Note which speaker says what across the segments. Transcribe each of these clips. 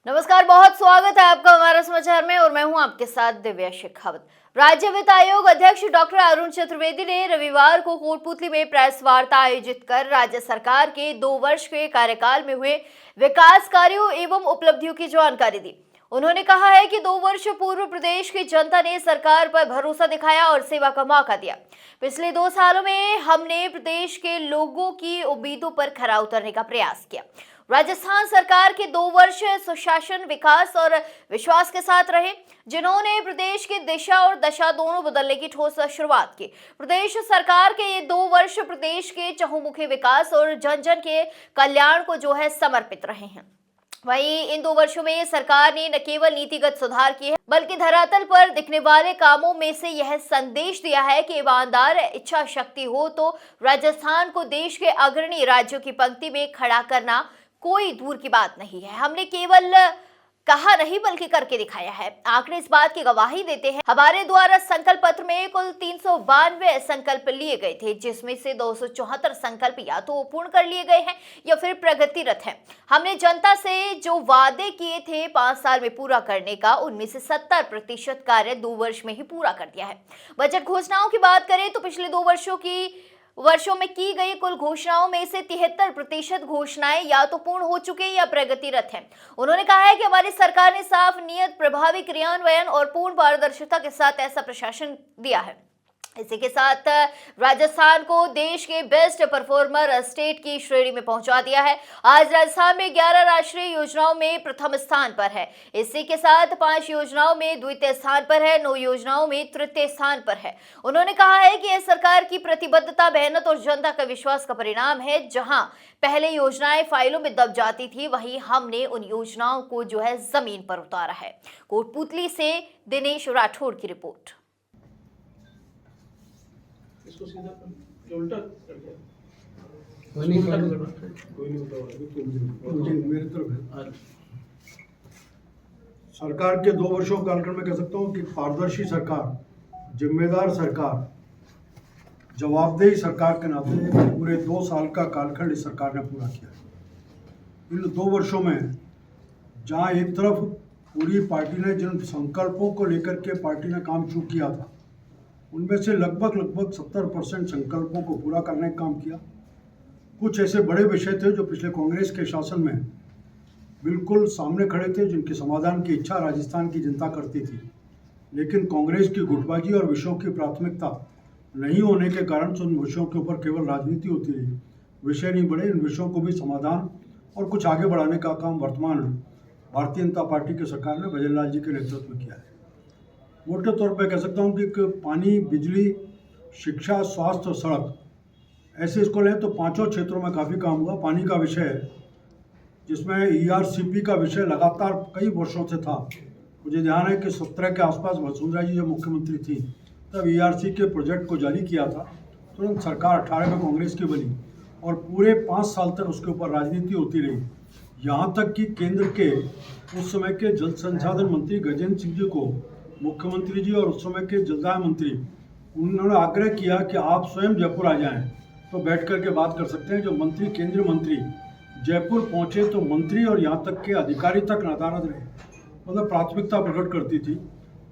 Speaker 1: नमस्कार, बहुत स्वागत है आपका हमारा समाचार में और मैं हूं आपके साथ दिव्या शेखावत। राज्य वित्त आयोग अध्यक्ष डॉक्टर अरुण चतुर्वेदी ने रविवार को कोटपुतली में प्रेस वार्ता आयोजित कर राज्य सरकार के 2 वर्ष के कार्यकाल में हुए विकास कार्यों एवं उपलब्धियों की जानकारी दी। उन्होंने कहा है कि 2 वर्ष पूर्व प्रदेश की जनता ने सरकार पर भरोसा दिखाया और सेवा का मौका दिया। पिछले 2 सालों में हमने प्रदेश के लोगों की उम्मीदों पर खरा उतरने का प्रयास किया। राजस्थान सरकार के 2 वर्ष सुशासन, विकास और विश्वास के साथ रहे, जिन्होंने प्रदेश की दिशा और दशा दोनों बदलने की ठोस शुरुआत की। प्रदेश सरकार के ये 2 वर्ष प्रदेश के चहुमुखी विकास और जन जन के कल्याण को जो है समर्पित रहे हैं। वहीं इन 2 वर्षों में सरकार ने न केवल नीतिगत सुधार किए हैं, बल्कि धरातल पर दिखने वाले कामों में से यह संदेश दिया है कि ईमानदार इच्छा शक्ति हो तो राजस्थान को देश के अग्रणी राज्यों की पंक्ति में खड़ा करना कोई दूर की बात नहीं है। हमने केवल कहा नहीं बल्कि करके दिखाया है। आंकड़े इस बात की गवाही देते हैं। हमारे द्वारा संकल्प पत्र में कुल 392 संकल्प लिए गए थे, जिसमें से 274 संकल्प या तो पूर्ण कर लिए गए हैं या फिर प्रगतिरत हैं। हमने जनता से जो वादे किए थे 5 साल में पूरा करने का, उनमें से 70% कार्य 2 वर्ष में ही पूरा कर दिया है। बजट घोषणाओं की बात करें तो पिछले 2 वर्षों में की गई कुल घोषणाओं में से 73% घोषणाएं या तो पूर्ण हो चुके या प्रगतिरत हैं। उन्होंने कहा है कि हमारी सरकार ने साफ नियत, प्रभावी क्रियान्वयन और पूर्ण पारदर्शिता के साथ ऐसा प्रशासन दिया है। इसी के साथ राजस्थान को देश के बेस्ट परफॉर्मर स्टेट की श्रेणी में पहुंचा दिया है। आज राजस्थान में 11 राष्ट्रीय योजनाओं में प्रथम स्थान पर है। इसी के साथ 5 योजनाओं में द्वितीय स्थान पर है, 9 योजनाओं में तृतीय स्थान पर है। उन्होंने कहा है कि यह सरकार की प्रतिबद्धता, मेहनत और जनता का विश्वास का परिणाम है। जहां पहले योजनाएं फाइलों में दब जाती थी, वहीं हमने उन योजनाओं को जो है जमीन पर उतारा है। कोटपुतली से दिनेश राठौड़ की रिपोर्ट।
Speaker 2: इसको सीधा उल्टा कर दिया।
Speaker 3: कोई नहीं
Speaker 2: मुझे मेरी तरफ है। सरकार के 2 वर्षों के कार्यकाल में कह सकता हूँ कि पारदर्शी सरकार, जिम्मेदार सरकार, जवाबदेही सरकार के नाते पूरे 2 साल का कालखंड इस सरकार ने पूरा किया। इन 2 वर्षों में जहाँ एक तरफ पूरी पार्टी ने जिन संकल्पों को लेकर के पार्टी ने काम शुरू किया था, उनमें से लगभग 70% संकल्पों को पूरा करने का काम किया। कुछ ऐसे बड़े विषय थे जो पिछले कांग्रेस के शासन में बिल्कुल सामने खड़े थे, जिनके समाधान की इच्छा राजस्थान की जनता करती थी, लेकिन कांग्रेस की गुटबाजी और विषयों की प्राथमिकता नहीं होने के कारण उन विषयों के ऊपर केवल राजनीति होती रही, विषय नहीं बढ़े। इन विषयों को भी समाधान और कुछ आगे बढ़ाने का काम वर्तमान भारतीय जनता पार्टी की सरकार ने भजन लाल जी के नेतृत्व में किया है। मोटे तौर पर कह सकता हूँ कि पानी, बिजली, शिक्षा, स्वास्थ्य और सड़क, ऐसे इसको लें तो 5 क्षेत्रों में काफ़ी काम हुआ। पानी का विषय है, जिसमें ERCP का विषय लगातार कई वर्षों से था। मुझे ध्यान है कि 17 के आसपास वसुंधरा जी जब मुख्यमंत्री थी तब ERC के प्रोजेक्ट को जारी किया था। तुरंत सरकार 18 में कांग्रेस की बनी और पूरे 5 साल तक उसके ऊपर राजनीति होती रही। यहाँ तक कि केंद्र के उस समय के जल संसाधन मंत्री गजेंद्र सिंह जी को मुख्यमंत्री जी और उस समय के जलदाय मंत्री, उन्होंने आग्रह किया कि आप स्वयं जयपुर आ जाएं तो बैठ कर के बात कर सकते हैं। जो मंत्री, केंद्रीय मंत्री जयपुर पहुंचे तो मंत्री और यहाँ तक के अधिकारी तक नदारद रहे, मतलब प्राथमिकता प्रकट करती थी।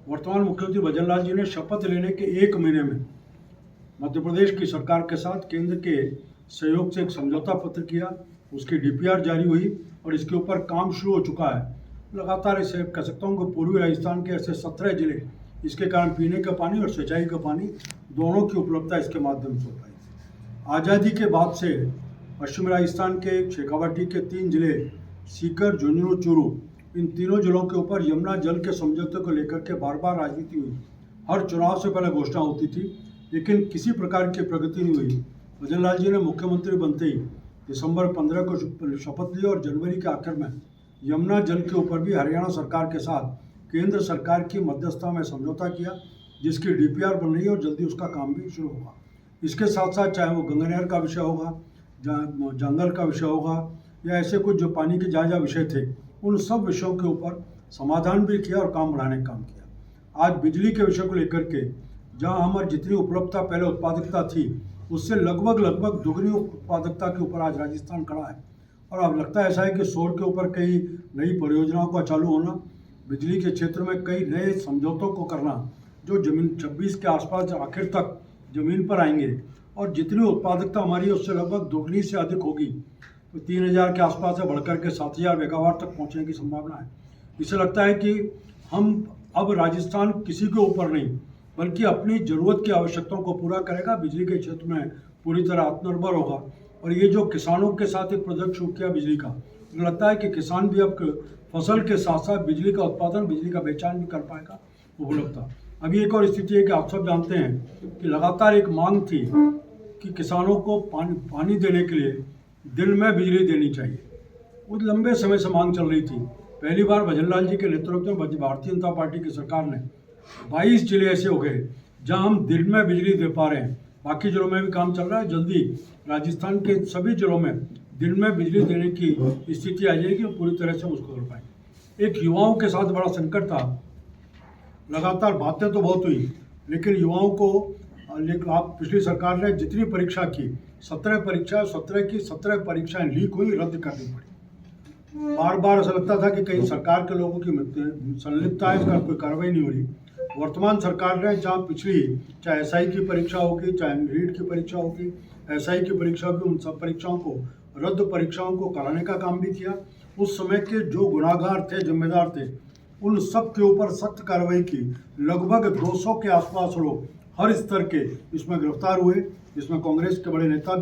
Speaker 2: वर्तमान मुख्यमंत्री भजन लाल जी ने शपथ लेने के 1 महीने में मध्य प्रदेश की सरकार के साथ केंद्र के सहयोग से एक समझौता पत्र किया, उसकी DPR जारी हुई और इसके ऊपर काम शुरू हो चुका है। लगातार इसे कह सकता हूँ कि पूर्वी राजस्थान के ऐसे 17 जिले इसके कारण पीने का पानी और सिंचाई का पानी दोनों की उपलब्धता इसके माध्यम से हो पाई। आज़ादी के बाद से पश्चिम राजस्थान के शेखावाटी के 3 जिले सीकर, झुंझुनू, चूरू, इन तीनों जिलों के ऊपर यमुना जल के समझौते को लेकर के बार बार राजनीति हुई। हर चुनाव से पहले घोषणा होती थी, लेकिन किसी प्रकार की प्रगति नहीं हुई। भजन लाल जी ने मुख्यमंत्री बनते ही दिसंबर 15 को शपथ ली और जनवरी के आखिर में यमुना जल के ऊपर भी हरियाणा सरकार के साथ केंद्र सरकार की मध्यस्थता में समझौता किया, जिसकी DPR बन रही है और जल्दी उसका काम भी शुरू होगा। इसके साथ साथ चाहे वो गंगा नहर का विषय होगा, जंगल का विषय होगा या ऐसे कुछ जो पानी के जहाँ विषय थे, उन सब विषयों के ऊपर समाधान भी किया और काम बढ़ाने का काम किया। आज बिजली के विषय को लेकर के जहाँ हमारी जितनी उपलब्धता, पहले उत्पादकता थी, उससे लगभग दुगनी उत्पादकता के ऊपर आज राजस्थान खड़ा है। और अब लगता है ऐसा है कि सौर के ऊपर कई नई परियोजनाओं का चालू होना, बिजली के क्षेत्र में कई नए समझौतों को करना जो जमीन 26 के आसपास आखिर तक ज़मीन पर आएंगे, और जितनी उत्पादकता हमारी है उससे लगभग दोगुनी से अधिक होगी, तो 3000 के आसपास से बढ़कर के 7000 मेगावाट तक पहुंचने की संभावना है। इससे लगता है कि हम अब राजस्थान किसी के ऊपर नहीं बल्कि अपनी ज़रूरत की आवश्यकताओं को पूरा करेगा, बिजली के क्षेत्र में पूरी तरह आत्मनिर्भर होगा। और ये जो किसानों के साथ एक प्रोजेक्ट शुरू किया बिजली का, मुझे लगता है कि किसान भी अब फसल के साथ साथ बिजली का उत्पादन, बिजली का बेचान भी कर पाएगा उपलब्धता। अभी एक और स्थिति है कि आप सब जानते हैं कि लगातार एक मांग थी कि किसानों को पानी देने के लिए दिन में बिजली देनी चाहिए। उस लंबे समय से मांग चल रही थी। पहली बार भजनलाल जी के नेतृत्व में भारतीय जनता पार्टी की सरकार ने 22 जिले ऐसे हो गए जहां हम दिन में बिजली दे पा रहे हैं। बाकी जिलों में भी काम चल रहा है। जल्दी राजस्थान के सभी जिलों में दिन में बिजली देने की स्थिति आ जाएगी और पूरी तरह से उसको कर पाएंगे। एक युवाओं के साथ बड़ा संकट था। लगातार बातें तो बहुत हुई, लेकिन युवाओं को आप पिछली सरकार ने जितनी परीक्षा की 17 की 17 परीक्षाएं लीक हुई, रद्द करनी पड़ी। बार बार ऐसा लगता था कि कहीं सरकार के लोगों की संलिप्तता है, इसका कोई कार्रवाई नहीं हो रही। वर्तमान सरकार ने जहाँ पिछली चाहे एसआई की परीक्षा होगी, चाहे नीट की परीक्षा होगी, एसआई की परीक्षा होगी, उन सब परीक्षाओं को रद्द परीक्षाओं को कराने का काम भी किया। उस समय के जो गुनाहगार थे, जिम्मेदार थे, उन सब के ऊपर सख्त कार्रवाई की। लगभग 200 के आसपास लोग हर स्तर के इसमें गिरफ्तार हुए, जिसमें कांग्रेस के बड़े नेता